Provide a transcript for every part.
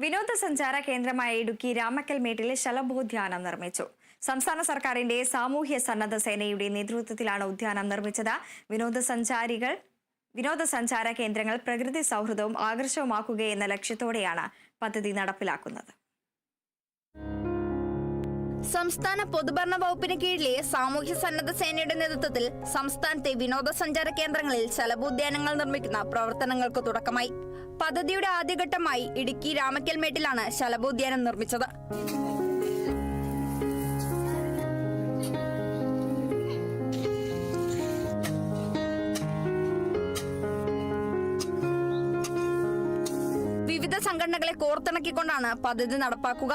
വിനോദസഞ്ചാര കേന്ദ്രമായ ഇടുക്കി രാമക്കൽമേട്ടിൽ ശലഭോദ്യാനം നിർമ്മിച്ചു. സംസ്ഥാന സർക്കാരിന്റെ സാമൂഹ്യ സന്നദ്ധ സേനയുടെ നേതൃത്വത്തിലാണ് ഉദ്യാനം നിർമ്മിച്ചത്. വിനോദസഞ്ചാര കേന്ദ്രങ്ങൾ പ്രകൃതി സൗഹൃദവും ആകർഷകമാക്കുകയെന്ന ലക്ഷ്യത്തോടെയാണ് പദ്ധതി നടപ്പിലാക്കുന്നത്. സംസ്ഥാന പൊതുഭരണ വകുപ്പിന് കീഴിലെ സാമൂഹ്യ സന്നദ്ധ സേനയുടെ നേതൃത്വത്തിൽ സംസ്ഥാനത്തെ വിനോദസഞ്ചാര കേന്ദ്രങ്ങളിൽ ശലഭോദ്യാനങ്ങൾ നിർമ്മിക്കുന്ന പ്രവർത്തനങ്ങൾക്ക് തുടക്കമായി. പദ്ധതിയുടെ ആദ്യഘട്ടമായി ഇടുക്കി രാമക്കൽമേട്ടിലാണ് ശലഭോദ്യാനം നിർമ്മിച്ചത്. വിവിധ സംഘടനകളെ കോർത്തിണക്കിക്കൊണ്ടാണ് പദ്ധതി നടപ്പാക്കുക.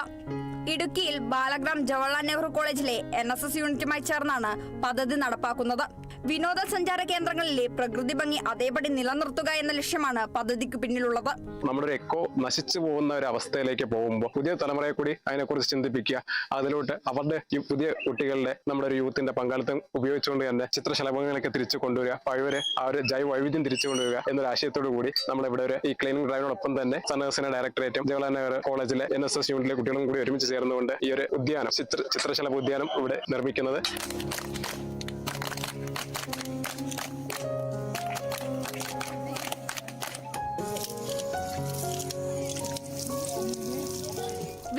ഇടുക്കിയിൽ ബാലഗ്രാം ജവഹർലാൽ നെഹ്റു കോളേജിലെ NSS യൂണിറ്റുമായി ചേർന്നാണ് പദ്ധതി നടപ്പാക്കുന്നത്. വിനോദസഞ്ചാര കേന്ദ്രങ്ങളിലെ പ്രകൃതി ഭംഗി അതേപടി നിലനിർത്തുക എന്ന ലക്ഷ്യമാണ് പദ്ധതിക്ക് പിന്നിലുള്ളത്. നമ്മുടെ ഒരു എക്കോ നശിച്ചു പോകുന്ന ഒരു അവസ്ഥയിലേക്ക് പോകുമ്പോൾ പുതിയ തലമുറയെ കൂടി അതിനെക്കുറിച്ച് ചിന്തിപ്പിക്കുക, അതിലോട്ട് അവരുടെ ഈ പുതിയ കുട്ടികളുടെ നമ്മുടെ ഒരു യൂത്തിന്റെ പങ്കാളിത്തം ഉപയോഗിച്ചുകൊണ്ട് തന്നെ ചിത്രശലഭങ്ങളൊക്കെ തിരിച്ചു കൊണ്ടുവരിക, പഴവരെ ആ ഒരു ജൈവ വൈവിധ്യം തിരിച്ചു കൊണ്ടുവരിക എന്നൊരു ആശയത്തോടു കൂടി നമ്മളിവിടെ ഒരു ഈ ക്ലീനിംഗ് ഡ്രൈവിനോടൊപ്പം തന്നെ സന്നദ്ധസേന ഡയറക്ടറേറ്റും ജവഹർലാൽ നെഹ്റു കോളേജിലെ NSS യൂണിറ്റിലെ കുട്ടികളും കൂടി ഒരുമിച്ച് ചേർന്നുകൊണ്ട് ഈ ഒരു ഉദ്യാനം ചിത്രശലഭ ഉദ്യാനം ഇവിടെ നിർമ്മിക്കുന്നത്.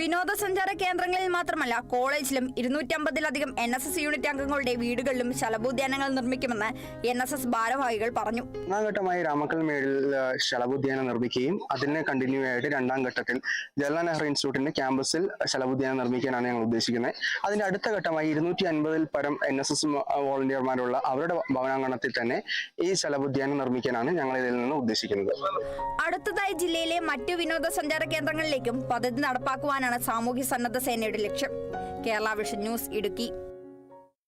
വിനോദസഞ്ചാര കേന്ദ്രങ്ങളിൽ മാത്രമല്ല കോളേജിലും 250-ലധികം NSS യൂണിറ്റ് അംഗങ്ങളുടെ വീടുകളിലും ശലഭോദ്യാനങ്ങൾ നിർമ്മിക്കുമെന്ന് NSS ഭാരവാഹികൾ പറഞ്ഞു. ഒന്നാം ഘട്ടമായി രാമക്കൽമേടിൽ ശലഭോദ്യാനം നിർമ്മിക്കുകയും അതിന് കണ്ടിന്യൂ ആയിട്ട് രണ്ടാം ഘട്ടത്തിൽ ജവഹർലാൽ നെഹ്റു ഇൻസ്റ്റിറ്റ്യൂട്ടിന്റെ ക്യാമ്പസിൽ ശലഭോദ്യാനം നിർമ്മിക്കാനാണ് ഞങ്ങൾ ഉദ്ദേശിക്കുന്നത്. അതിന്റെ അടുത്ത ഘട്ടമായി 250-ൽ പരം NSS വോളണ്ടിയർമാരുള്ള അവരുടെ ഭവനാങ്കണത്തിൽ തന്നെ ഈ ശലഭോദ്യാനം നിർമ്മിക്കാനാണ് ഞങ്ങൾ ഇതിൽ നിന്ന് ഉദ്ദേശിക്കുന്നത്. അടുത്തതായി ജില്ലയിലെ മറ്റു വിനോദസഞ്ചാര കേന്ദ്രങ്ങളിലേക്കും പദ്ധതി നടപ്പാക്കുവാനാണ് സാമൂഹ്യ സന്നദ്ധ സേനയുടെ ലക്ഷ്യം. Kerala vision news, Idukki.